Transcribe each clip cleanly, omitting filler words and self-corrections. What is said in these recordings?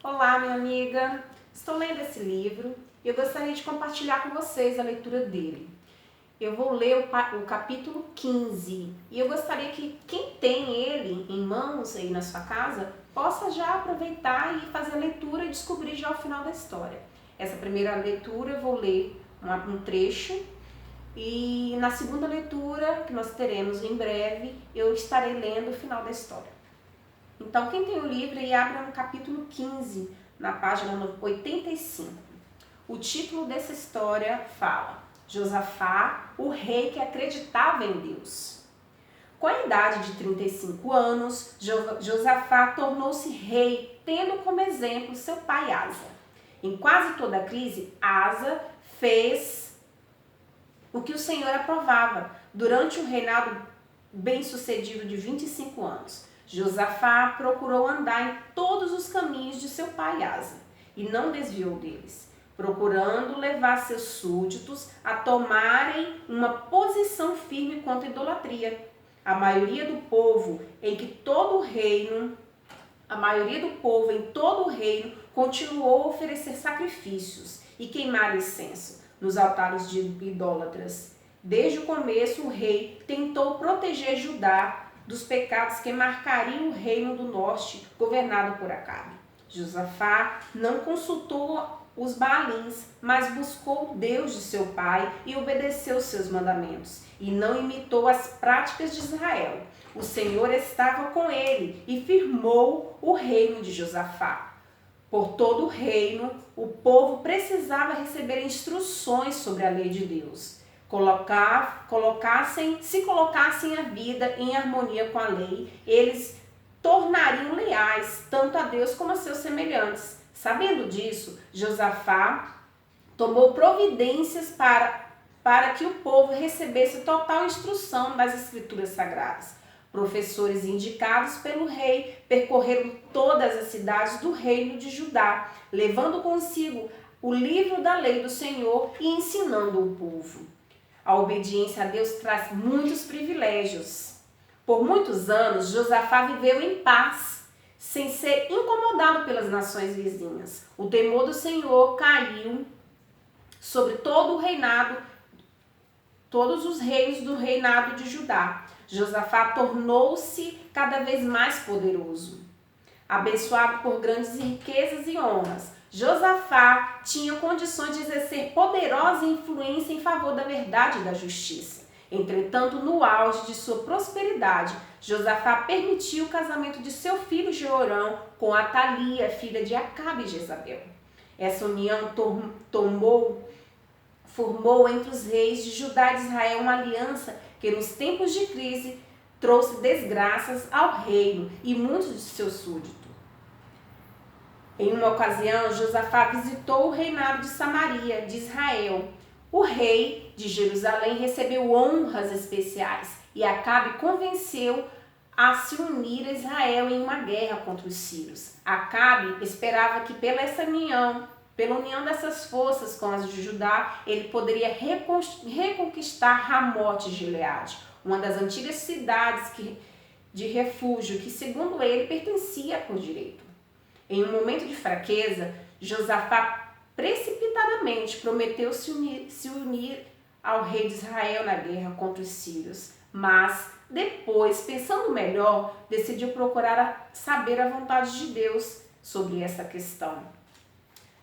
Olá, minha amiga! Estou lendo esse livro e eu gostaria de compartilhar com vocês a leitura dele. Eu vou ler o capítulo 15 e eu gostaria que quem tem ele em mãos aí na sua casa possa já aproveitar e fazer a leitura e descobrir já o final da história. Essa primeira leitura eu vou ler um trecho e na segunda leitura, que nós teremos em breve, eu estarei lendo o final da história. Então, quem tem o livro aí, abre no capítulo 15, na página 85. O título dessa história fala: Josafá, o rei que acreditava em Deus. Com a idade de 35 anos, Josafá tornou-se rei, tendo como exemplo seu pai Asa. Em quase toda a crise, Asa fez o que o Senhor aprovava durante um reinado bem-sucedido de 25 anos. Josafá procurou andar em todos os caminhos de seu pai Asa e não desviou deles, procurando levar seus súditos a tomarem uma posição firme contra a idolatria. A maioria do povo em todo o reino continuou a oferecer sacrifícios e queimar incenso nos altares de idólatras. Desde o começo, o rei tentou proteger Judá dos pecados que marcariam o reino do norte, governado por Acabe. Josafá não consultou os Baalins, mas buscou o Deus de seu pai e obedeceu seus mandamentos, e não imitou as práticas de Israel. O Senhor estava com ele e firmou o reino de Josafá. Por todo o reino, o povo precisava receber instruções sobre a lei de Deus. Se colocassem a vida em harmonia com a lei, eles tornariam leais tanto a Deus como a seus semelhantes. Sabendo disso, Josafá tomou providências para que o povo recebesse total instrução das escrituras sagradas. Professores indicados pelo rei percorreram todas as cidades do reino de Judá, levando consigo o livro da lei do Senhor e ensinando o povo. A obediência a Deus traz muitos privilégios. Por muitos anos, Josafá viveu em paz, sem ser incomodado pelas nações vizinhas. O temor do Senhor caiu sobre todo o reinado, todos os reis do reinado de Judá. Josafá tornou-se cada vez mais poderoso, abençoado por grandes riquezas e honras. Josafá tinha condições de exercer poderosa influência em favor da verdade e da justiça. Entretanto, no auge de sua prosperidade, Josafá permitiu o casamento de seu filho Jeorão com Atalia, filha de Acabe e Jezabel. Essa união formou entre os reis de Judá e de Israel uma aliança que nos tempos de crise trouxe desgraças ao reino e muitos de seus súditos. Em uma ocasião, Josafá visitou o reinado de Samaria, de Israel. O rei de Jerusalém recebeu honras especiais e Acabe convenceu a se unir a Israel em uma guerra contra os sírios. Acabe esperava que pela união dessas forças com as de Judá, ele poderia reconquistar Ramote de Gileade, uma das antigas cidades de refúgio que, segundo ele, pertencia por direito. Em um momento de fraqueza, Josafá precipitadamente prometeu se unir ao rei de Israel na guerra contra os sírios. Mas, depois, pensando melhor, decidiu procurar saber a vontade de Deus sobre essa questão.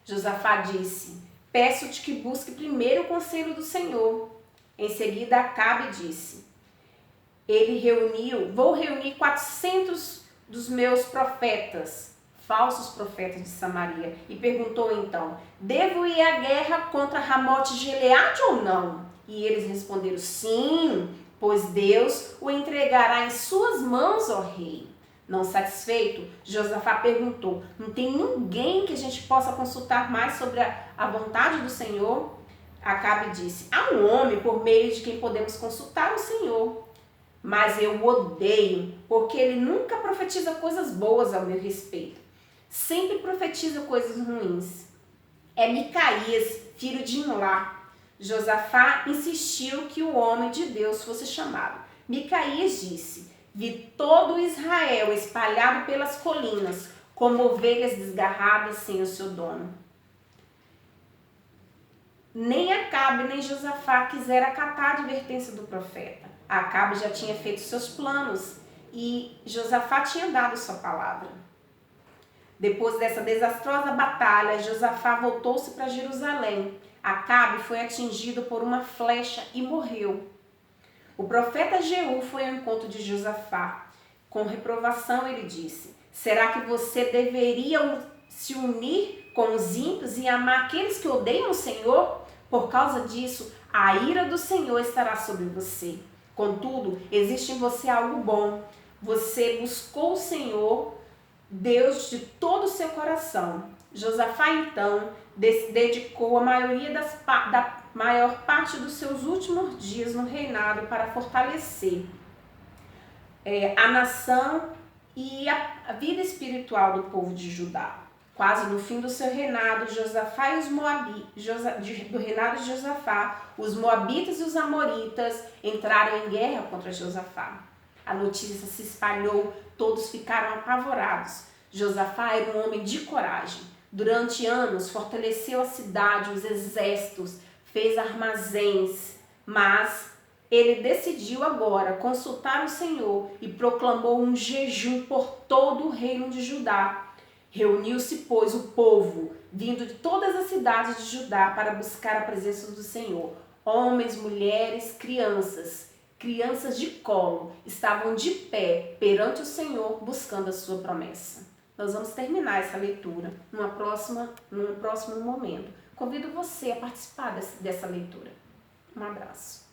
Josafá disse: peço-te que busque primeiro o conselho do Senhor. Em seguida, Acabe disse: vou reunir 400 dos meus profetas, falsos profetas de Samaria, e perguntou então: devo ir à guerra contra Ramote de Gileade ou não? E eles responderam: sim, pois Deus o entregará em suas mãos, ó rei. Não satisfeito, Josafá perguntou: não tem ninguém que a gente possa consultar mais sobre a vontade do Senhor? Acabe disse: há um homem por meio de quem podemos consultar o Senhor, mas eu o odeio, porque ele nunca profetiza coisas boas ao meu respeito. Sempre profetiza coisas ruins. É Micaías, filho de Imlá. Josafá insistiu que o homem de Deus fosse chamado. Micaías disse: vi todo Israel espalhado pelas colinas, como ovelhas desgarradas sem o seu dono. Nem Acabe nem Josafá quiseram acatar a advertência do profeta. Acabe já tinha feito seus planos e Josafá tinha dado sua palavra. Depois dessa desastrosa batalha, Josafá voltou-se para Jerusalém. Acabe foi atingido por uma flecha e morreu. O profeta Jeú foi ao encontro de Josafá. Com reprovação ele disse: será que você deveria se unir com os ímpios e amar aqueles que odeiam o Senhor? Por causa disso, a ira do Senhor estará sobre você. Contudo, existe em você algo bom. Você buscou o Senhor, Deus, de todo o seu coração. Josafá, então, dedicou a da maior parte dos seus últimos dias no reinado para fortalecer a nação e a vida espiritual do povo de Judá. Quase no fim do seu reinado, Josafá e os do reinado de Josafá, os moabitas e os amoritas entraram em guerra contra Josafá. A notícia se espalhou, todos ficaram apavorados. Josafá era um homem de coragem. Durante anos fortaleceu a cidade, os exércitos, fez armazéns, mas ele decidiu agora consultar o Senhor e proclamou um jejum por todo o reino de Judá. Reuniu-se, pois, o povo, vindo de todas as cidades de Judá para buscar a presença do Senhor. Homens, mulheres, crianças de colo, estavam de pé perante o Senhor, buscando a sua promessa. Nós vamos terminar essa leitura num próximo momento. Convido você a participar dessa leitura. Um abraço.